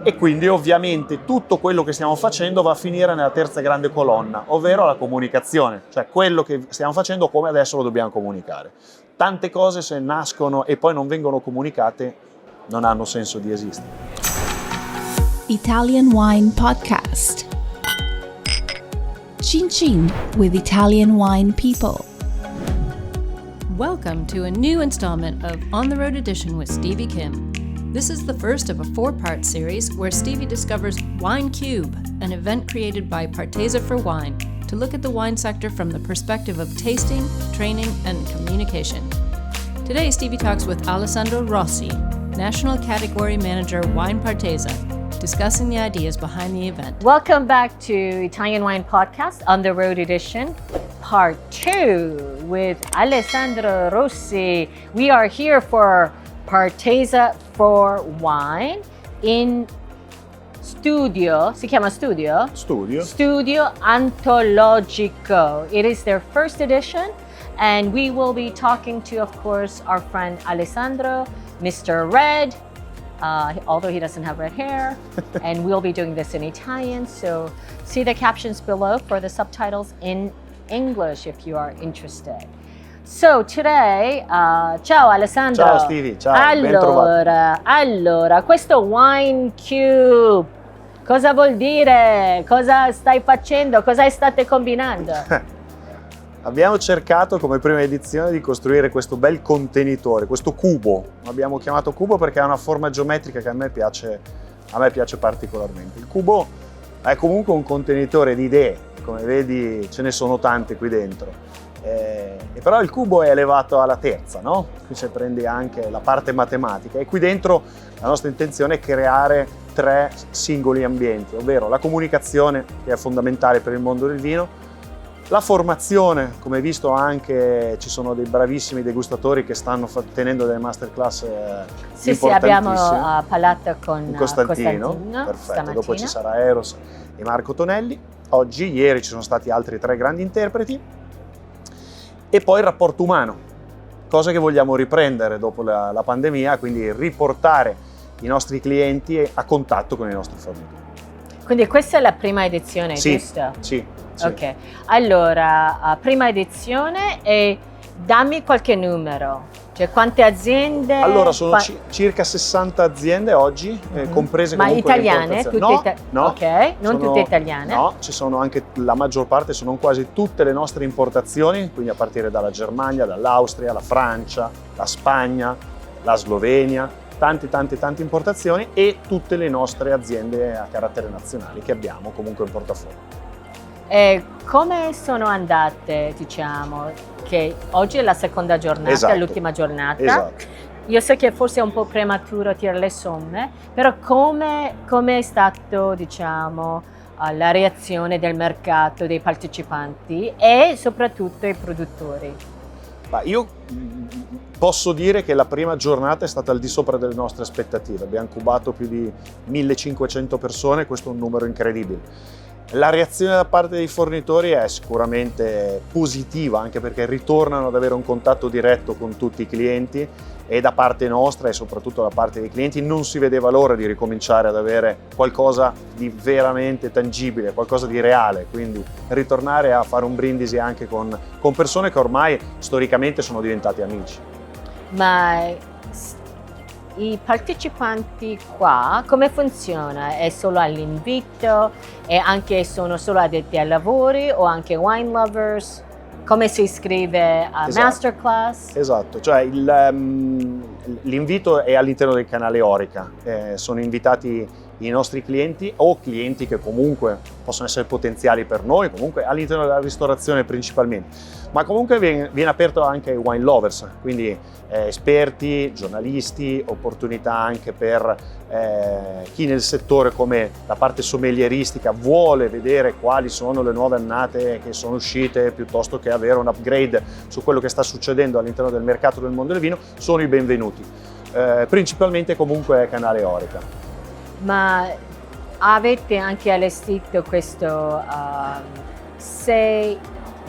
E quindi ovviamente tutto quello che stiamo facendo va a finire nella terza grande colonna, ovvero la comunicazione, cioè quello che stiamo facendo come adesso lo dobbiamo comunicare. Tante cose se nascono e poi non vengono comunicate non hanno senso di esistere. Italian Wine Podcast. Chin Chin with Italian Wine People. Welcome to a new installment of On the Road Edition with Stevie Kim. This is the first of a 4-part series where Stevie discovers Wine Cube, an event created by Partesa for Wine, to look at the wine sector from the perspective of tasting, training, and communication. Today, Stevie talks with Alessandro Rossi, National Category Manager Wine Partesa, discussing the ideas behind the event. Welcome back to Italian Wine Podcast On the Road Edition, Part 2 with Alessandro Rossi. We are here for Partesa for Wine in studio, si chiama studio? Studio Antologico. It is their first edition, and we will be talking to, of course, our friend Alessandro, Mr. Red, although he doesn't have red hair, and we'll be doing this in Italian, so see the captions below for the subtitles in English if you are interested. So today, ciao Alessandro. Ciao Stevie, ciao, ben trovato. Allora, questo Wine Cube, cosa vuol dire? Cosa stai facendo? Cosa state combinando? Abbiamo cercato come prima edizione di costruire questo bel contenitore, questo cubo. L'abbiamo chiamato cubo perché ha una forma geometrica che a me piace particolarmente. Il cubo è comunque un contenitore di idee, come vedi ce ne sono tante qui dentro. E però il cubo è elevato alla terza, no? Qui si prende anche la parte matematica e qui dentro la nostra intenzione è creare 3 singoli ambienti, ovvero la comunicazione, che è fondamentale per il mondo del vino, la formazione, come hai visto anche ci sono dei bravissimi degustatori che stanno tenendo delle masterclass sì, abbiamo parlato con Costantino. Perfetto, stamattina. Dopo ci sarà Eros e Marco Tonelli. Ieri ci sono stati altri 3 grandi interpreti. E poi il rapporto umano, cosa che vogliamo riprendere dopo la pandemia, quindi riportare i nostri clienti a contatto con i nostri fornitori. Quindi questa è la prima edizione, sì, giusto? Sì. Ok, allora, prima edizione e dammi qualche numero, cioè quante aziende? Allora sono circa 60 aziende oggi, comprese comunque italiane? Tutte no, ok, non tutte italiane? No, ci sono anche, la maggior parte sono quasi tutte le nostre importazioni, quindi a partire dalla Germania, dall'Austria, la Francia, la Spagna, la Slovenia, tante importazioni e tutte le nostre aziende a carattere nazionale che abbiamo comunque in portafoglio. E come sono andate, diciamo, che oggi è la seconda giornata, esatto, l'ultima giornata. Esatto. Io so che forse è un po' prematuro tirare le somme, però come è stato, diciamo, la reazione del mercato, dei partecipanti e soprattutto i produttori? Io posso dire che la prima giornata è stata al di sopra delle nostre aspettative. Abbiamo cubato più di 1500 persone, questo è un numero incredibile. La reazione da parte dei fornitori è sicuramente positiva, anche perché ritornano ad avere un contatto diretto con tutti i clienti e da parte nostra e soprattutto da parte dei clienti non si vedeva l'ora di ricominciare ad avere qualcosa di veramente tangibile, qualcosa di reale, quindi ritornare a fare un brindisi anche con persone che ormai storicamente sono diventati amici. Ma i partecipanti qua, come funziona? È solo all'invito? E anche sono solo addetti ai lavori o anche wine lovers? Come si iscrive a masterclass? Esatto, cioè l'invito è all'interno del canale Orica, sono invitati i nostri clienti o clienti che comunque possono essere potenziali per noi, comunque all'interno della ristorazione principalmente, ma comunque viene aperto anche ai wine lovers, quindi esperti, giornalisti, opportunità anche per chi nel settore come la parte sommelieristica vuole vedere quali sono le nuove annate che sono uscite piuttosto che avere un upgrade su quello che sta succedendo all'interno del mercato del mondo del vino, sono i benvenuti. Principalmente comunque canale Orica. Ma avete anche allestito questo 6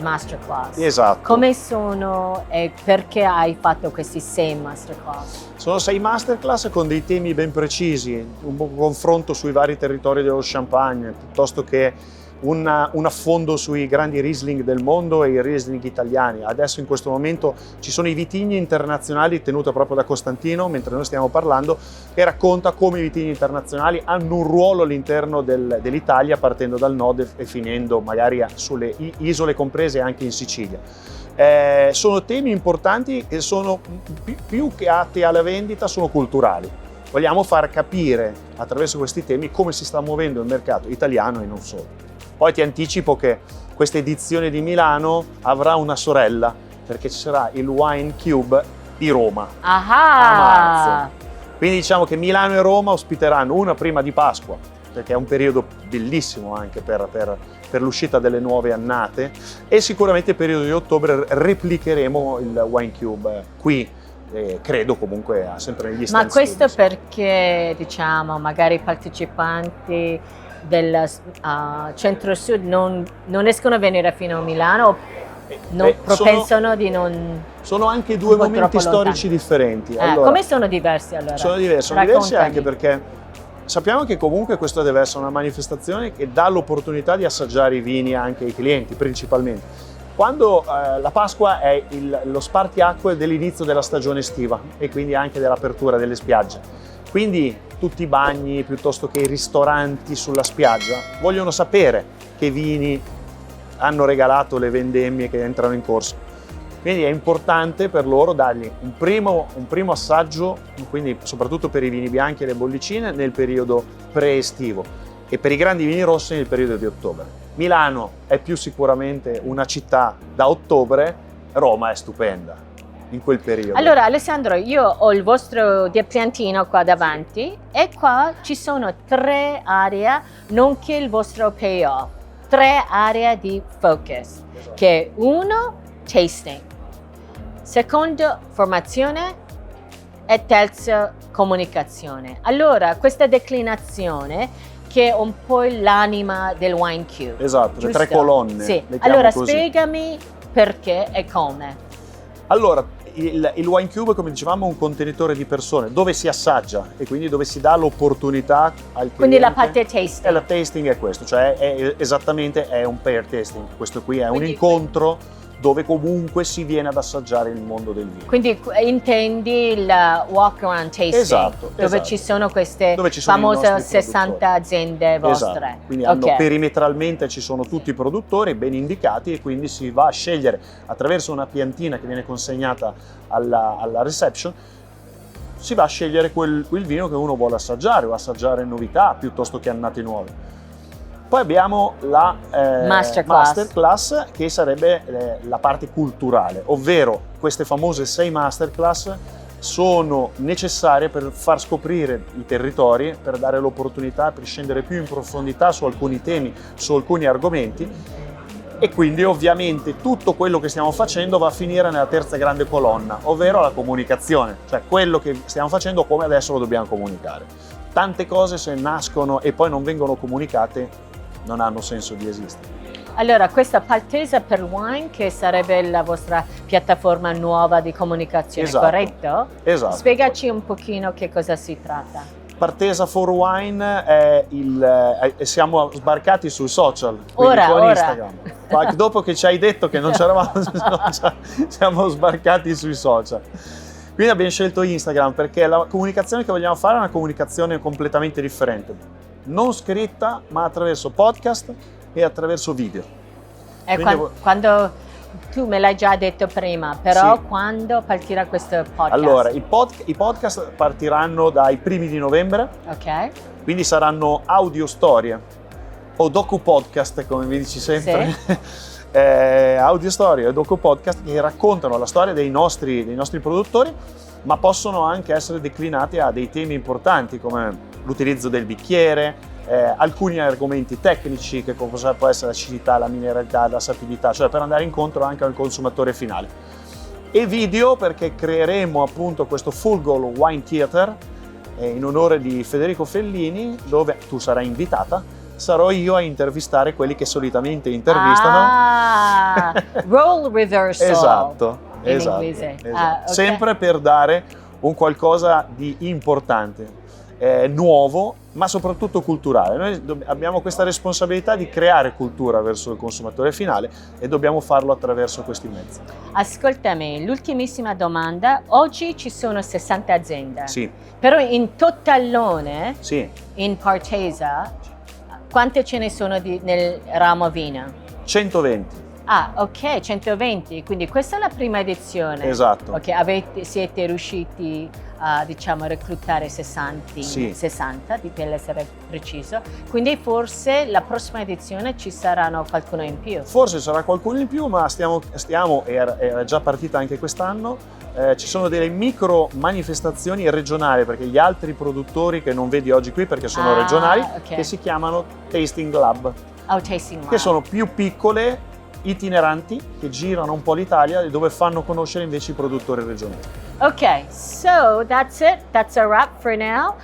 masterclass. Esatto. Come sono e perché hai fatto questi 6 masterclass? Sono 6 masterclass con dei temi ben precisi, un confronto sui vari territori dello Champagne, piuttosto che un affondo sui grandi Riesling del mondo e i Riesling italiani. Adesso in questo momento ci sono i vitigni internazionali tenuti proprio da Costantino, mentre noi stiamo parlando, che racconta come i vitigni internazionali hanno un ruolo all'interno dell'Italia, partendo dal nord e finendo magari sulle isole comprese anche in Sicilia. Sono temi importanti e sono più che atti alla vendita, sono culturali. Vogliamo far capire attraverso questi temi come si sta muovendo il mercato italiano e non solo. Poi ti anticipo che questa edizione di Milano avrà una sorella, perché ci sarà il Wine Cube di Roma a marzo. Quindi diciamo che Milano e Roma ospiteranno una prima di Pasqua, perché è un periodo bellissimo anche per l'uscita delle nuove annate, e sicuramente il periodo di ottobre replicheremo il Wine Cube qui, credo comunque sempre negli stand. Ma questo studios. perché, diciamo, magari i partecipanti del centro-sud non riescono a venire fino a Milano, propensano di non... Sono anche due momenti storici differenti. Allora, come sono diversi allora? Sono diversi Raccontami. anche perché sappiamo che comunque questa deve essere una manifestazione che dà l'opportunità di assaggiare i vini anche ai clienti principalmente. Quando la Pasqua è lo spartiacque dell'inizio della stagione estiva e quindi anche dell'apertura delle spiagge. Quindi tutti i bagni piuttosto che i ristoranti sulla spiaggia vogliono sapere che vini hanno regalato le vendemmie che entrano in corso. Quindi è importante per loro dargli un primo assaggio, quindi soprattutto per i vini bianchi e le bollicine nel periodo pre-estivo e per i grandi vini rossi nel periodo di ottobre. Milano è più sicuramente una città da ottobre, Roma è stupenda in quel periodo. Allora Alessandro, io ho il vostro diamantino qua davanti e qua ci sono 3 aree, nonché il vostro payoff, 3 aree di focus, che è 1 tasting, secondo formazione e terzo comunicazione. Allora questa declinazione che è un po' l'anima del Wine Cube. Esatto, giusto? le 3 colonne. Sì. Le chiamo Allora così. spiegami perché e come. Allora, il Wine Cube, come dicevamo, è un contenitore di persone dove si assaggia e quindi dove si dà l'opportunità al cliente. Quindi la parte tasting. E la tasting è questo, cioè è un pair tasting. Questo qui è un Quindi- incontro dove comunque si viene ad assaggiare il mondo del vino. Quindi intendi il walk around tasting, Esatto, dove esatto. ci sono queste Dove ci sono i famose nostri 60 produttori. aziende vostre. Esatto, quindi Ok. hanno perimetralmente ci sono tutti i produttori ben indicati e quindi si va a scegliere attraverso una piantina che viene consegnata alla reception, si va a scegliere quel vino che uno vuole assaggiare o assaggiare novità piuttosto che annate nuove. Poi abbiamo la masterclass che sarebbe la parte culturale, ovvero queste famose 6 masterclass sono necessarie per far scoprire i territori, per dare l'opportunità per scendere più in profondità su alcuni temi, su alcuni argomenti, e quindi ovviamente tutto quello che stiamo facendo va a finire nella terza grande colonna, ovvero la comunicazione, cioè quello che stiamo facendo come adesso lo dobbiamo comunicare. Tante cose se nascono e poi non vengono comunicate non hanno senso di esistere. Allora, questa Partesa per Wine, che sarebbe la vostra piattaforma nuova di comunicazione, Esatto. corretto? Esatto. Spiegaci un pochino che cosa si tratta. Partesa for Wine è siamo sbarcati sui social, quindi Ora, con ora. Instagram. Ma dopo che ci hai detto che non c'eravamo sui social, siamo sbarcati sui social. Quindi abbiamo scelto Instagram perché la comunicazione che vogliamo fare è una comunicazione completamente differente. Non scritta, ma attraverso podcast e attraverso video. E Quindi quando tu me l'hai già detto prima, però Sì. quando partirà questo podcast? Allora, i podcast partiranno dai primi di novembre, Ok. quindi saranno audio storie o docu podcast, come vi dici sempre. Sì. Audio storie o docu podcast che raccontano la storia dei nostri produttori, ma possono anche essere declinati a dei temi importanti come l'utilizzo del bicchiere, alcuni argomenti tecnici, che cosa può essere l'acidità, la mineralità, la sapidità, cioè per andare incontro anche al consumatore finale. E video perché creeremo appunto questo Full Goal Wine Theater in onore di Federico Fellini, dove tu sarai invitata, sarò io a intervistare quelli che solitamente intervistano. Ah, role reversal. Esatto, in esatto, inglese. esatto. Ah, ok. Sempre per dare un qualcosa di importante, nuovo, ma soprattutto culturale. Noi abbiamo questa responsabilità di creare cultura verso il consumatore finale e dobbiamo farlo attraverso questi mezzi. Ascoltami, l'ultimissima domanda. Oggi ci sono 60 aziende. Sì, Però in totalone, sì, in Partesa, quante ce ne sono nel ramo vino? 120. Ah, ok, 120, quindi questa è la prima edizione. Esatto. Ok, siete riusciti a, diciamo, reclutare 60, Sì. 60 per essere preciso, quindi forse la prossima edizione ci saranno qualcuno in più. Forse sarà qualcuno in più, ma stiamo era già partita anche quest'anno, ci sono delle micro manifestazioni regionali, perché gli altri produttori che non vedi oggi qui perché sono regionali, ok. che si chiamano Tasting Lab, Oh, tasting che lab. sono più piccole, itineranti, che girano un po' l'Italia e dove fanno conoscere invece i produttori regionali. Ok, so that's it. That's a wrap for now.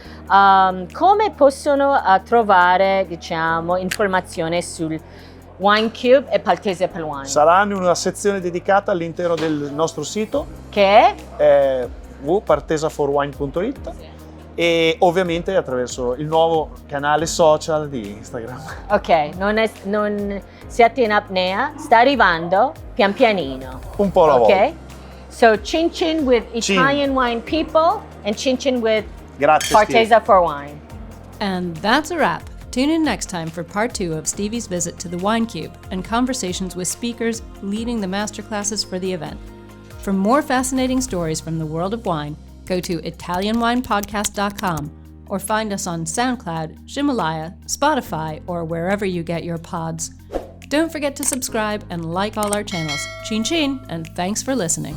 Come possono trovare, diciamo, informazione sul Wine Cube e Partesa per Wine? Saranno una sezione dedicata all'interno del nostro sito, Che è? www.partesaforwine.it, e ovviamente attraverso il nuovo canale social di Instagram. Ok, non siate in apnea, sta arrivando pian pianino. Un po' alla volta. Ok? So chin chin with Chin. Italian wine people and chin chin with Grazie, Partesa for Wine. And that's a wrap. Tune in next time for part 2 of Stevie's visit to the Wine Cube and conversations with speakers leading the masterclasses for the event. For more fascinating stories from the world of wine, go to ItalianWinePodcast.com or find us on SoundCloud, Himalaya, Spotify, or wherever you get your pods. Don't forget to subscribe and like all our channels. Chin chin, and thanks for listening.